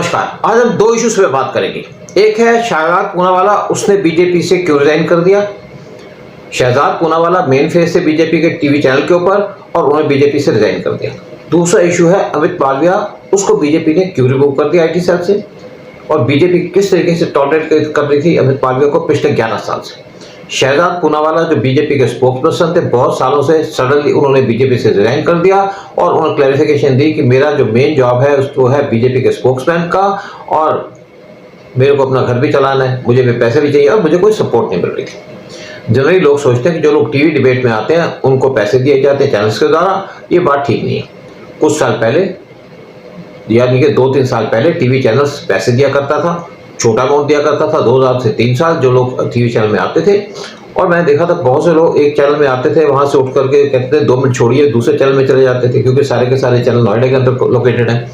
नमस्कार, आज हम दो इश्यूज पे बात करेंगे। एक है शहजाद पूनावाला, उसने बीजेपी से क्यों रिजाइन कर दिया। शहजाद पूनावाला मेन फेस से बीजेपी के टीवी चैनल के ऊपर और उन्होंने बीजेपी से रिजाइन कर दिया। दूसरा इशू है अमित मालविया, उसको बीजेपी ने क्यों रिमूव कर दिया आईटी सेल से, और बीजेपी किस तरीके से टॉलरेट कर रही थी अमित मालविया को पिछले 11 साल से। शहजाद पूनावाला जो बीजेपी के स्पोक्स पर्सन थे बहुत सालों से, सडनली उन्होंने बीजेपी से रिजाइन कर दिया और उन्होंने क्लैरिफिकेशन दी कि मेरा जो मेन जॉब है वो है बीजेपी के स्पोक्समैन का, और मेरे को अपना घर भी चलाना है, मुझे भी पैसे भी चाहिए और मुझे कोई सपोर्ट नहीं मिल रही थी। जनरली लोग सोचते हैं कि जो लोग टीवी डिबेट में आते हैं उनको पैसे दिए जाते हैं चैनल्स के द्वारा, ये बात ठीक नहीं है। कुछ साल पहले, यानी कि 2-3 साल पहले टीवी चैनल्स पैसे दिया करता था, छोटा अमाउंट दिया करता था, 2000 से 3 साल जो लोग टीवी चैनल में आते थे। और मैंने देखा था बहुत से लोग एक चैनल में आते थे, वहां से उठ करके कहते थे 2 मिनट छोड़िए, दूसरे चैनल में चले जाते थे, क्योंकि सारे के सारे चैनल नोएडा के अंदर लोकेटेड हैं।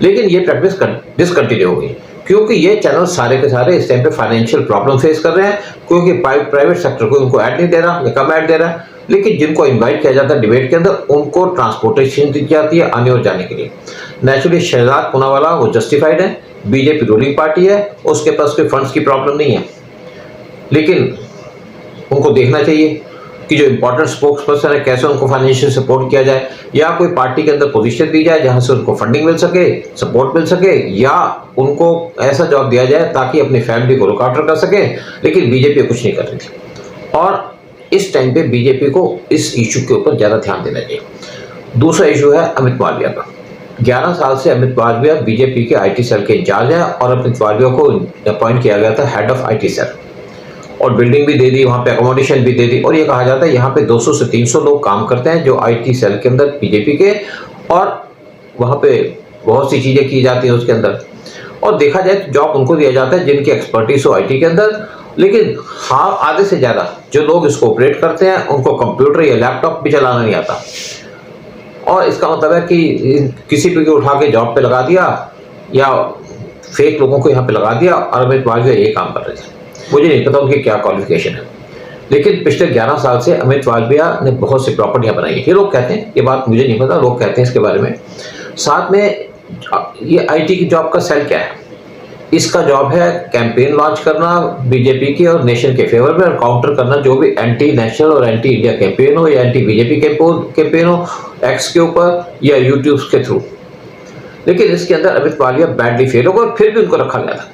लेकिन ये प्रैक्टिस डिसकंटिन्यू हो गई, क्योंकि ये चैनल सारे के सारे इस टाइम पे फाइनेंशियल प्रॉब्लम फेस कर रहे हैं, क्योंकि प्राइवेट सेक्टर को उनको ऐड नहीं दे रहा या कम ऐड दे रहा है। लेकिन जिनको इनवाइट किया जाता है डिबेट के अंदर, उनको ट्रांसपोर्टेशन दी जाती है आने और जाने के लिए। नेचुरली शहजाद पूनावाला वो जस्टिफाइड है, बीजेपी रूलिंग पार्टी है, उसके पास कोई फंड्स की प्रॉब्लम नहीं है, लेकिन उनको देखना चाहिए कि जो इंपॉर्टेंट स्पोक्स पर्सन है कैसे उनको फाइनेंशियल सपोर्ट किया जाए, या कोई पार्टी के अंदर पोजीशन दी जाए जहां से उनको फंडिंग मिल सके, सपोर्ट मिल सके, या उनको ऐसा जॉब दिया जाए ताकि अपनी फैमिली को लुक आफ्टर कर सके। लेकिन बीजेपी कुछ नहीं कर रही थी और इस टाइम पे बीजेपी को इस इशू के ऊपर ज्यादा ध्यान देना चाहिए। दूसरा इशू है अमित मालविया का। 11 साल से अमित मालविया बीजेपी के आईटी सेल के इंचार्ज है और अमित मालविया को अपॉइंट किया गया था हेड ऑफ आईटी सेल, और बिल्डिंग भी दे दी, वहां पे अकोमोडेशन भी दे दी। और ये कहा जाता है यहाँ पे 200 से 300 लोग काम करते हैं जो आईटी सेल के अंदर बीजेपी के, और वहां पे बहुत सी चीजें की जाती हैं उसके अंदर। और देखा जाए तो जॉब उनको दिया जाता है जिनकी एक्सपर्टीज हो आईटी के अंदर। लेकिन हाँ, आधे से ज्यादा जो लोग इसको ऑपरेट करते हैं उनको कंप्यूटर या लैपटॉप भी चलाना नहीं आता, और इसका मतलब है कि किसी पे उठा के जॉब पे लगा दिया या फेक लोगों को यहाँ पे लगा दिया, और अमित मालविया ये काम कर रहे थे। मुझे नहीं पता उनकी क्या क्वालिफिकेशन है, लेकिन पिछले 11 साल से अमित मालविया ने बहुत सी प्रॉपर्टियां बनाई है। ये लोग कहते हैं, ये बात मुझे नहीं पता, लोग कहते हैं इसके बारे में। साथ में ये आईटी की जॉब का सेल क्या है, इसका जॉब है कैंपेन लॉन्च करना बीजेपी की और नेशन के फेवर में, और काउंटर करना जो भी एंटी नेशनल और एंटी इंडिया कैंपेन हो या एंटी बीजेपी कैंपेन हो एक्स के ऊपर या यूट्यूब के थ्रू। लेकिन इसके अंदर अमित मालविया बैडली फेल हो गए, फिर भी उनको रखा गया था।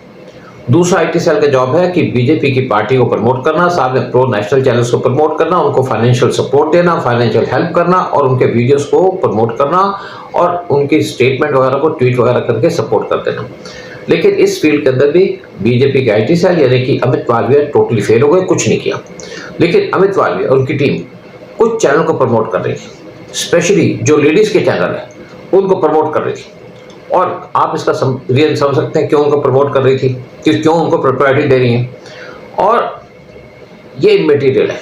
दूसरा आईटी सेल का जॉब है कि बीजेपी की पार्टी को प्रमोट करना, साथ में प्रो नेशनल चैनल्स को प्रमोट करना, उनको फाइनेंशियल सपोर्ट देना, फाइनेंशियल हेल्प करना, और उनके वीडियोस को प्रमोट करना, और उनकी स्टेटमेंट वगैरह को ट्वीट वगैरह करके सपोर्ट कर देना। लेकिन इस फील्ड के अंदर भी बीजेपी के आईटी सेल यानी कि अमित मालविया टोटली फेल हो गए, कुछ नहीं किया। लेकिन अमित मालविया और उनकी टीम कुछ चैनल को प्रमोट कर रही थी, स्पेशली जो लेडीज के चैनल है उनको प्रमोट कर रही थी। और आप इसका रीजन समझ सकते हैं क्यों उनको प्रमोट कर रही थी, कि क्यों उनको प्रायोरिटी दे रही है। और ये इमटेरियल है,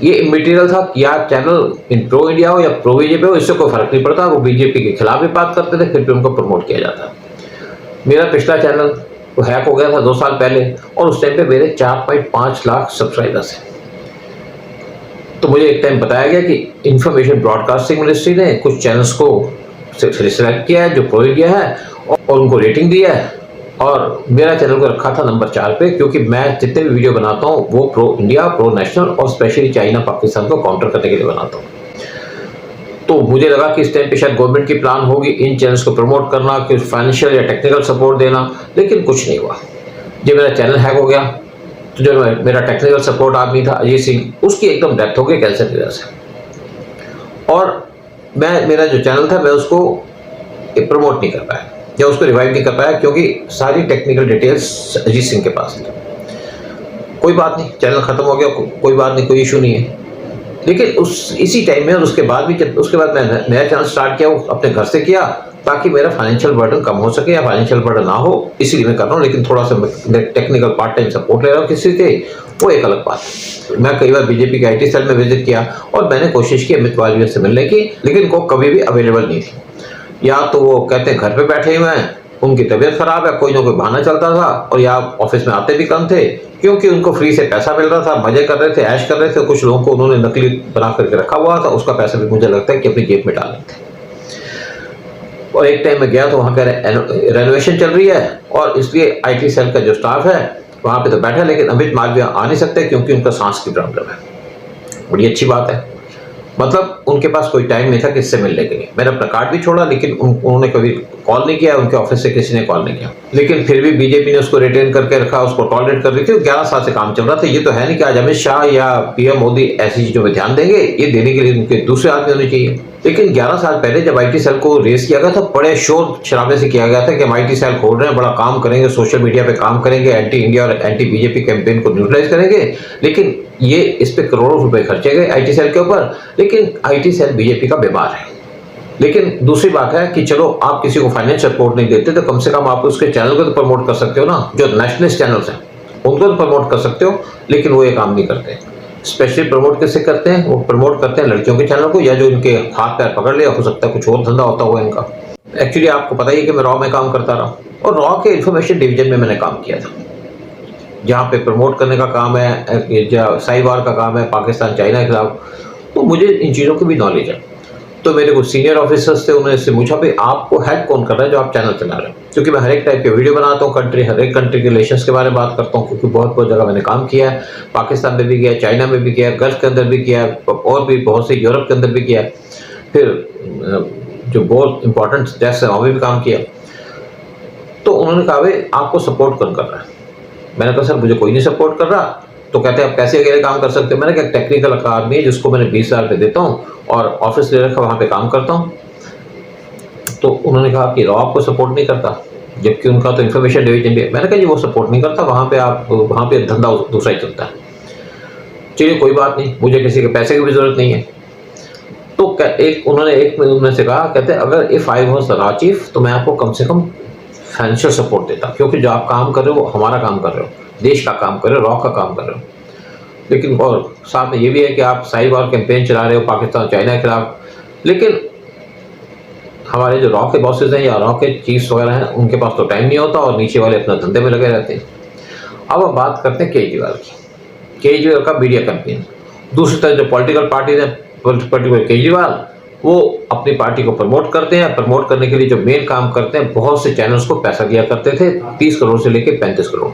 ये इमटेरियल था। या चैनल इन प्रो इंडिया हो या प्रो बीजेपी हो, इससे कोई फर्क नहीं पड़ता, वो बीजेपी के खिलाफ भी बात करते थे, फिर भी उनको प्रमोट किया जाता। मेरा पिछला चैनल तो हैक हो गया था 2 साल पहले, और उस टाइम पे मेरे 4.5 लाख सब्सक्राइबर्स हैं। तो मुझे एक टाइम बताया गया कि इंफॉर्मेशन ब्रॉडकास्टिंग मिनिस्ट्री ने कुछ चैनल्स को सिलेक्ट किया है जो प्रो इंडिया है, और उनको रेटिंग दिया है, और मेरा चैनल को रखा था नंबर 4 पे, क्योंकि मैं जितने भी वीडियो बनाता हूँ वो प्रो इंडिया, प्रो नेशनल और स्पेशली चाइना पाकिस्तान को काउंटर करने के लिए बनाता हूँ। तो मुझे लगा कि इस टाइम पे शायद गवर्नमेंट की प्लान होगी इन चैनल्स को प्रमोट करना, कि फाइनेंशियल या टेक्निकल सपोर्ट देना, लेकिन कुछ नहीं हुआ। जब मेरा चैनल हैक हो गया तो जो मेरा टेक्निकल सपोर्ट आदमी था अजय सिंह, उसकी एकदम डेथ हो गई कैंसर की वजह से। और मेरा जो चैनल था मैं उसको प्रमोट नहीं कर पाया या उसको रिवाइव नहीं कर पाया, क्योंकि सारी टेक्निकल डिटेल्स अजीत सिंह के पास थी। कोई बात नहीं, चैनल खत्म हो गया, कोई बात नहीं, कोई इशू नहीं है। लेकिन इसी टाइम में और उसके बाद मैं नया चैनल स्टार्ट किया, अपने घर से किया, ताकि मेरा फाइनेंशियल बर्डन कम हो सके या फाइनेंशियल बर्डन ना हो, इसीलिए मैं कर रहा हूँ। लेकिन थोड़ा सा टेक्निकल पार्ट टाइम सपोर्ट ले रहा हूँ किसी से, वो एक अलग बात है। मैं कई बार बीजेपी के आईटी सेल में विजिट किया और मैंने कोशिश की अमित मालविया से मिलने की, लेकिन वो कभी भी अवेलेबल नहीं थी। या तो वो कहते हैं घर पे बैठे हुए हैं, उनकी तबीयत खराब है, कोई ना कोई बहाना चलता था, और या ऑफिस में आते भी कम थे, क्योंकि उनको फ्री से पैसा मिल रहा था, मजे कर रहे थे, ऐश कर रहे थे। कुछ लोगों को उन्होंने नकली बना करके रखा हुआ था, उसका पैसा भी मुझे लगता है कि अपनी जेब में डाल लेते। और एक टाइम में गया तो वहाँ का रेनोवेशन चल रही है और इसलिए IT सेल का जो स्टाफ है वहाँ पे तो बैठा है, लेकिन अमित मालवीय आ नहीं सकते क्योंकि उनका सांस की प्रॉब्लम है। बड़ी अच्छी बात है, मतलब उनके पास कोई टाइम नहीं था किससे मिलने के लिए। मैंने अपना कार्ड भी छोड़ा, लेकिन उन्होंने कभी कॉल नहीं किया, उनके ऑफिस से किसी ने कॉल नहीं किया। लेकिन फिर भी बीजेपी ने उसको रिटेन करके रखा, उसको टॉलरेट कर रही थी। 11 साल से काम चल रहा था। ये तो है नहीं कि आज अमित शाह या PM मोदी ऐसी चीजों में ध्यान देंगे, ये देने के लिए उनके दूसरे आदमी होने चाहिए। लेकिन 11 साल पहले जब IT सेल को रेस किया गया था, बड़े शोर शराबे से किया गया था कि हम IT सेल खोल रहे हैं, बड़ा काम करेंगे, सोशल मीडिया पे काम करेंगे, एंटी इंडिया और एंटी बीजेपी कैंपेन को न्यूट्रलाइज करेंगे। लेकिन ये इस पे करोड़ों रुपए खर्चे गए IT सेल के ऊपर, लेकिन IT सेल बीजेपी का बीमार है। लेकिन दूसरी बात है कि चलो आप किसी को फाइनेंस सपोर्ट नहीं देते तो कम से कम आप उसके चैनल को तो प्रमोट कर सकते हो ना, जो नेशनलिस्ट चैनल्स हैं उनको तो प्रमोट कर सकते हो, लेकिन वो ये काम नहीं करते। स्पेशली प्रमोट कैसे करते हैं? वो प्रमोट करते हैं लड़कियों के चैनल को, या जो इनके हाथ पैर पकड़ लिया, हो सकता है कुछ और धंधा होता हुआ इनका। एक्चुअली आपको पता ही है कि मैं रॉ में काम करता रहा, और रॉ के इंफॉर्मेशन डिवीजन में मैंने काम किया था, जहाँ पे प्रमोट करने का काम है, साई वार का काम है पाकिस्तान चाइना के खिलाफ। तो मुझे इन चीज़ों की भी नॉलेज है। तो मेरे कुछ सीनियर ऑफिसर्स थे, उन्होंने इससे पूछा भाई आपको हेल्प कौन कर रहा है जो आप चैनल चला रहे हैं? क्योंकि मैं हर एक टाइप के वीडियो बनाता हूँ, हर एक कंट्री के रिलेशंस के बारे में बात करता हूँ, क्योंकि बहुत जगह मैंने काम किया है। पाकिस्तान में भी किया, चाइना में भी किया, गल्फ के अंदर भी किया, और भी बहुत से यूरोप के अंदर भी किया, फिर जो बहुत इंपॉर्टेंट देश है वहाँ भी काम किया। तो उन्होंने कहा भाई आपको सपोर्ट कौन कर रहा है? मैंने कहा सर मुझे कोई नहीं सपोर्ट कर रहा। तो कहते हैं आप कैसे अकेले काम कर सकते हो? मैंने कहा टेक्निकल आदमी है जिसको मैंने 20 हज़ार रुपये देता हूँ और ऑफिस ले रखा, वहाँ पे काम करता हूँ। तो उन्होंने कहा कि रॉ आपको सपोर्ट नहीं करता, जबकि उनका तो इन्फॉर्मेशन डिवीजन भी है। मैंने कहा जी वो सपोर्ट नहीं करता, वहाँ पे धंधा दूसरा ही चलता है। चलिए कोई बात नहीं, मुझे किसी के पैसे की भी जरूरत नहीं है। तो उन्होंने से कहा, कहते अगर if I was the raw chief तो मैं आपको कम से कम फाइनेंशियल सपोर्ट देता, क्योंकि जो आप काम कर रहे हो वो हमारा काम कर रहे हो, देश का काम कर रहे हो, रॉ का काम कर रहे हो। लेकिन और साथ में ये भी है कि आप साई वार कैंपेन चला रहे हो पाकिस्तान चाइना के खिलाफ, लेकिन हमारे जो रॉ के बॉसेस हैं या रॉ के चीफ्स वगैरह हैं उनके पास तो टाइम नहीं होता, और नीचे वाले अपना धंधे में लगे रहते हैं। अब हम बात करते हैं केजरीवाल की। केजरीवाल का मीडिया कैंपेन। दूसरी तरफ जो पॉलिटिकल पार्टीज हैं, पर्टिकुलर केजरीवाल, वो अपनी पार्टी को प्रमोट करते हैं। प्रमोट करने के लिए जो मेन काम करते हैं, बहुत से चैनल्स को पैसा दिया करते थे, 30 करोड़ से लेकर 35 करोड़,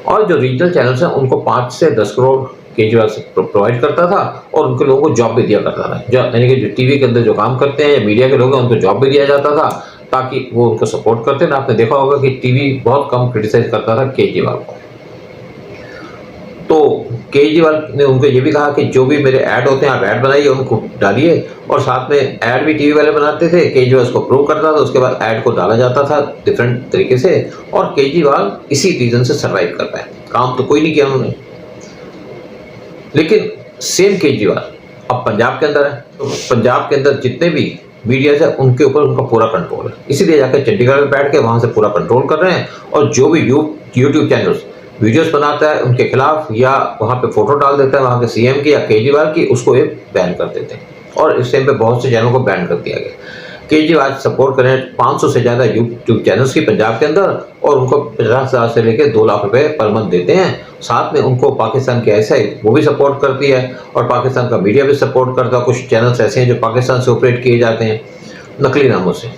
और जो रीजनल चैनल्स हैं उनको 5 से 10 करोड़ केजरीवाल से प्रोवाइड करता था, और उनके लोगों को जॉब भी दिया करता था। यानी कि जो टीवी के अंदर जो काम करते हैं या मीडिया के लोग हैं उनको जॉब भी दिया जाता था, ताकि वो उनको सपोर्ट करते हैं। आपने देखा होगा कि टीवी बहुत कम क्रिटिसाइज करता था केजरीवाल को। तो केजरीवाल ने उनको ये भी कहा कि जो भी मेरे ऐड होते हैं आप ऐड बनाइए, उनको डालिए, और साथ में ऐड भी टीवी वाले बनाते थे, केजरीवाल उसको अप्रूव करता था, उसके बाद ऐड को डाला जाता था डिफरेंट तरीके से, और केजरीवाल इसी रीजन से सर्वाइव कर पाए। काम तो कोई नहीं किया उन्होंने। लेकिन सेम केजरीवाल अब पंजाब के अंदर है, तो पंजाब के अंदर जितने भी मीडिया है उनके ऊपर उनका पूरा कंट्रोल है, इसीलिए जाकर चंडीगढ़ में बैठ के वहाँ से पूरा कंट्रोल कर रहे हैं। और जो भी यूट्यूब चैनल्स वीडियोस बनाता है उनके खिलाफ, या वहाँ पे फोटो डाल देता है वहाँ के CM की या केजरीवाल की, उसको ये बैन कर देते हैं। और इस टाइम पे बहुत से चैनल को बैन कर दिया गया। केजरीवाल सपोर्ट करें 500 से ज़्यादा यूट्यूब चैनल्स की पंजाब के अंदर, और उनको 50,000 से लेकर 2 लाख रुपए पर मंथ देते हैं। साथ में उनको पाकिस्तान की SI वो भी सपोर्ट करती है, और पाकिस्तान का मीडिया भी सपोर्ट करता है। कुछ चैनल्स ऐसे हैं जो पाकिस्तान से ऑपरेट किए जाते हैं नकली नामों से।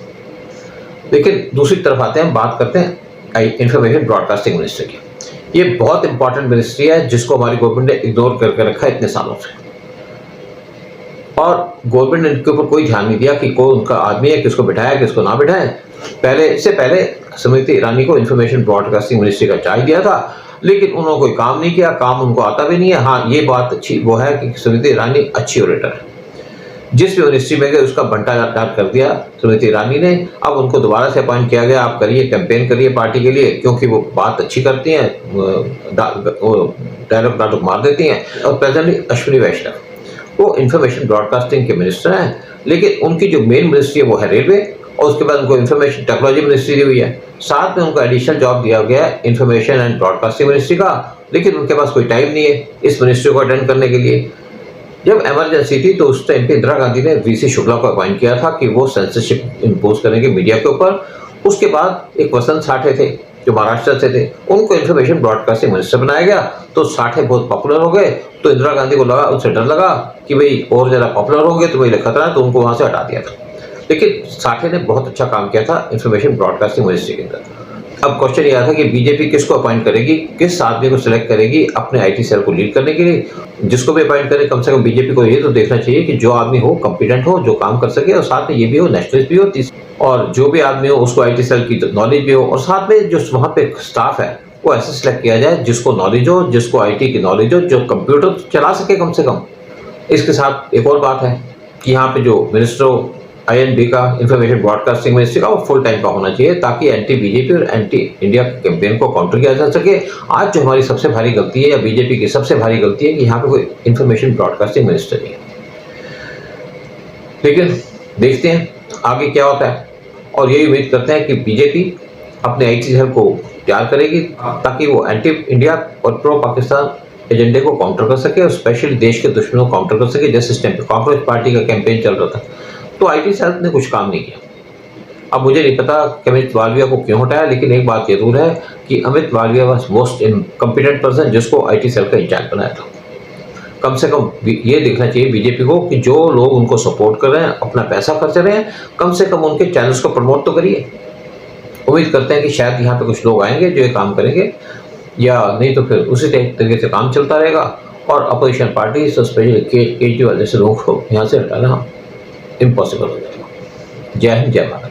लेकिन दूसरी तरफ आते हैं, बात करते हैं इंफॉर्मेशन ब्रॉडकास्टिंग मिनिस्ट्री की। ये बहुत इंपॉर्टेंट मिनिस्ट्री है जिसको हमारी गवर्नमेंट ने इग्नोर करके रखा है इतने सालों से, और गवर्नमेंट ने इनके ऊपर कोई ध्यान नहीं दिया कि कौन उनका आदमी है, किसको बिठाया किसको ना बिठाए। पहले स्मृति ईरानी को इंफॉर्मेशन ब्रॉडकास्टिंग मिनिस्ट्री का चार्ज दिया था, लेकिन उन्होंने कोई काम नहीं किया, काम उनको आता भी नहीं है। हाँ, ये बात अच्छी वो है कि स्मृति ईरानी अच्छी ऑरेटर है, जिस भी मिनिस्ट्री में गए उसका बंटाघाट कर दिया स्मृति ईरानी ने। अब उनको दोबारा से अपॉइंट किया गया, आप करिए, कैंपेन करिए पार्टी के लिए, क्योंकि वो बात अच्छी करती हैं, डायलॉग मार देती हैं। और प्रेजेंटली अश्विनी वैष्णव वो इंफॉर्मेशन ब्रॉडकास्टिंग के मिनिस्टर हैं, लेकिन उनकी जो मेन मिनिस्ट्री है वो है रेलवे, और उसके बाद उनको इंफॉर्मेशन टेक्नोलॉजी मिनिस्ट्री दी हुई है। साथ में उनको एडिशनल जॉब दिया गया है इंफॉर्मेशन एंड ब्रॉडकास्टिंग मिनिस्ट्री का, लेकिन उनके पास कोई टाइम नहीं है इस मिनिस्ट्री को अटेंड करने के लिए। जब इमरजेंसी थी तो उस टाइम पे इंदिरा गांधी ने VC शुक्ला को अपॉइंट किया था कि वो सेंसरशिप इम्पोज करेंगे मीडिया के ऊपर। उसके बाद एक वसंत साठे थे जो महाराष्ट्र से थे, उनको इंफॉर्मेशन ब्रॉडकास्टिंग मिनिस्टर बनाया गया। तो साठे बहुत पॉपुलर हो गए, तो इंदिरा गांधी को लगा, उनसे डर लगा कि भाई और ज़्यादा पॉपुलर होंगे तो भाई खतरा है, तो उनको वहाँ से हटा दिया था। लेकिन साठे ने बहुत अच्छा काम किया था इंफॉर्मेशन ब्रॉडकास्टिंग मिनिस्ट्री के अंदर। अब क्वेश्चन ये आता है कि बीजेपी किसको अपॉइंट करेगी, किस आदमी को सिलेक्ट करेगी अपने आईटी सेल को लीड करने के लिए। जिसको भी अपॉइंट करे, कम से कम बीजेपी को ये तो देखना चाहिए कि जो आदमी हो कॉम्पिटेंट हो, जो काम कर सके, और साथ में ये भी हो नेशनलिस्ट भी हो, और जो भी आदमी हो उसको आईटी सेल की नॉलेज भी हो, और साथ में जो वहाँ पे स्टाफ है वो ऐसे सिलेक्ट किया जाए जिसको नॉलेज हो, जिसको आईटी की नॉलेज हो, जो कंप्यूटर चला सके कम से कम। इसके साथ एक और बात है कि यहाँ पे जो मिनिस्टर आईएनबी का, इंफॉर्मेशन ब्रॉडकास्टिंग मिनिस्ट्री का, वो फुल टाइम का होना चाहिए ताकि एंटी बीजेपी और एंटी इंडिया कैंपेन को काउंटर किया जा सके। आज जो हमारी सबसे भारी गलती है, या बीजेपी की सबसे भारी गलती है, कि यहाँ पे कोई इंफॉर्मेशन ब्रॉडकास्टिंग मिनिस्टर नहीं है। लेकिन देखते हैं आगे क्या होता है, और यही उम्मीद करते हैं कि बीजेपी अपने आईटी सेल को तैयार करेगी ताकि वो एंटी इंडिया और प्रो पाकिस्तान एजेंडे को काउंटर कर सके, और स्पेशली देश के दुश्मनों को काउंटर कर सके। जैसे इस टाइम पे कांग्रेस पार्टी का कैंपेन चल रहा था, तो आईटी सेल ने कुछ काम नहीं किया। अब मुझे नहीं पता कि अमित वालविया को क्यों हटाया, लेकिन एक बात जरूर है कि Amit Malviya was most incompetent person जिसको आईटी सेल का इंचार्ज बनाया था। कम से कम ये देखना चाहिए बीजेपी को कि जो लोग उनको सपोर्ट कर रहे हैं, अपना पैसा खर्च रहे हैं, कम से कम उनके चैनल्स को प्रमोट तो करिए। उम्मीद करते हैं कि शायद यहाँ पे कुछ लोग आएंगे जो ये काम करेंगे, या नहीं तो फिर उसी तरीके से काम चलता रहेगा, और अपोजिशन पार्टी स्पेशली केजरीवाल जैसे लोगों को यहाँ से हटाना इम्पॉसिबल हो जाएगा। जय हिंद, जय भारत।